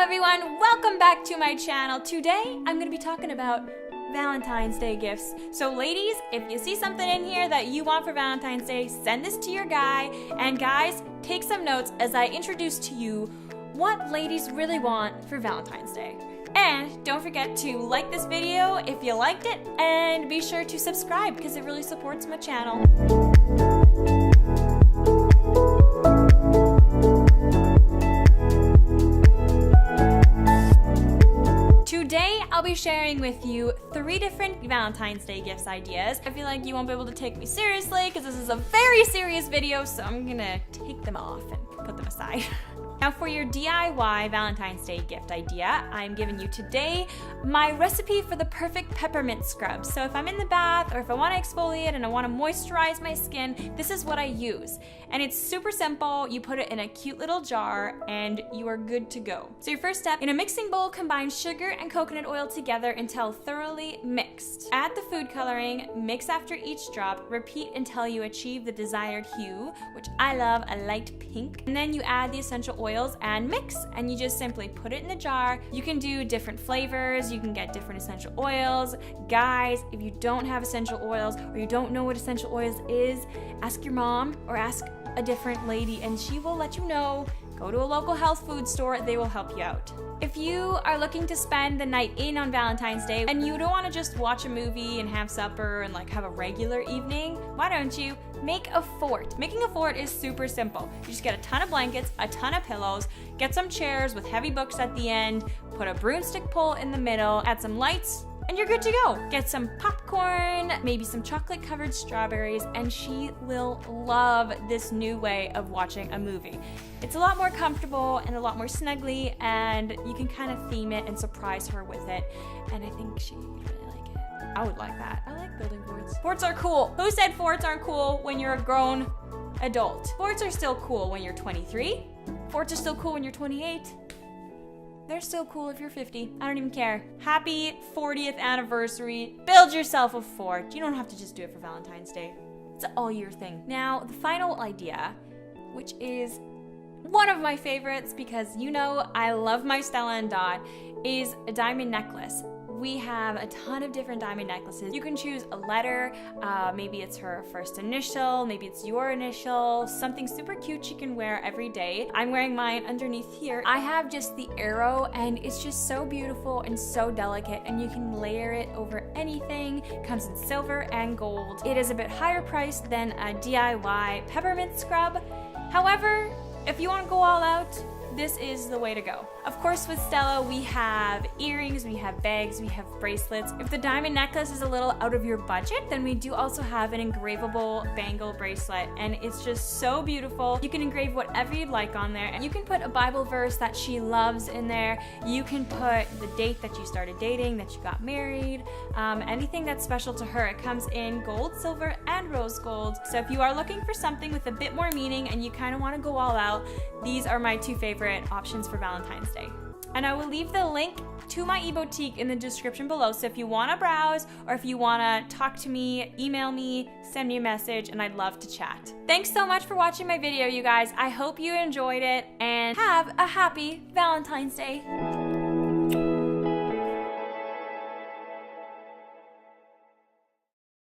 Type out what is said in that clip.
everyone, welcome back to my channel. Today, I'm going to be talking about Valentine's Day gifts. So ladies, if you see something in here that you want for Valentine's Day, send this to your guy. And guys, take some notes as I introduce to you what ladies really want for Valentine's Day. And don't forget to like this video if you liked it, and be sure to subscribe because it really supports my channel. Today, I'll be sharing with you 3 different Valentine's Day gifts ideas. I feel like you won't be able to take me seriously because this is a very serious video, so I'm gonna take them off and put them aside. Now for your DIY Valentine's Day gift idea, I'm giving you today my recipe for the perfect peppermint scrub. So if I'm in the bath or if I want to exfoliate and I want to moisturize my skin, this is what I use. And it's super simple. You put it in a cute little jar and you are good to go. So your first step, in a mixing bowl, combine sugar and coconut oil together until thoroughly mixed. Add the food coloring, mix after each drop, repeat until you achieve the desired hue, which I love, a light pink. And then you add the essential oils and mix, and you just simply put it in the jar. You can do different flavors, you can get different essential oils. Guys, if you don't have essential oils or you don't know what essential oils is, ask your mom or ask a different lady and she will let you know. Go to a local health food store, they will help you out. If you are looking to spend the night in on Valentine's Day and you don't want to just watch a movie and have supper and like have a regular evening, why don't you make a fort? Making a fort is super simple. You just get a ton of blankets, a ton of pillows, get some chairs with heavy books at the end, put a broomstick pole in the middle, add some lights, and you're good to go. Get some popcorn, maybe some chocolate covered strawberries, and she will love this new way of watching a movie. It's a lot more comfortable and a lot more snuggly, and you can kind of theme it and surprise her with it. And I think she would really like it. I would like that. I like building forts. Forts are cool. Who said forts aren't cool when you're a grown adult? Forts are still cool when you're 23. Forts are still cool when you're 28. They're still cool if you're 50. I don't even care. Happy 40th anniversary. Build yourself a fort. You don't have to just do it for Valentine's Day. It's an all-year thing. Now, the final idea, which is one of my favorites because you know I love my Stella Dot, is a diamond necklace. We have a ton of different diamond necklaces. You can choose a letter, maybe it's her first initial, maybe it's your initial, something super cute she can wear every day. I'm wearing mine underneath here. I have just the arrow and it's just so beautiful and so delicate, and you can layer it over anything. It comes in silver and gold. It is a bit higher priced than a DIY peppermint scrub. However, if you want to go all out, this is the way to go. Of course, with Stella, we have earrings, we have bags, we have bracelets. If the diamond necklace is a little out of your budget, then we do also have an engravable bangle bracelet, and it's just so beautiful. You can engrave whatever you'd like on there, and you can put a Bible verse that she loves in there. You can put the date that you started dating, that you got married, anything that's special to her. It comes in gold, silver, and rose gold. So if you are looking for something with a bit more meaning and you kind of want to go all out, these are my 2 favorite options for Valentine's Day. And I will leave the link to my e-boutique in the description below, so if you want to browse or if you want to talk to me, email me, send me a message, and I'd love to chat. Thanks so much for watching my video, you guys. I hope you enjoyed it, and have a happy Valentine's Day.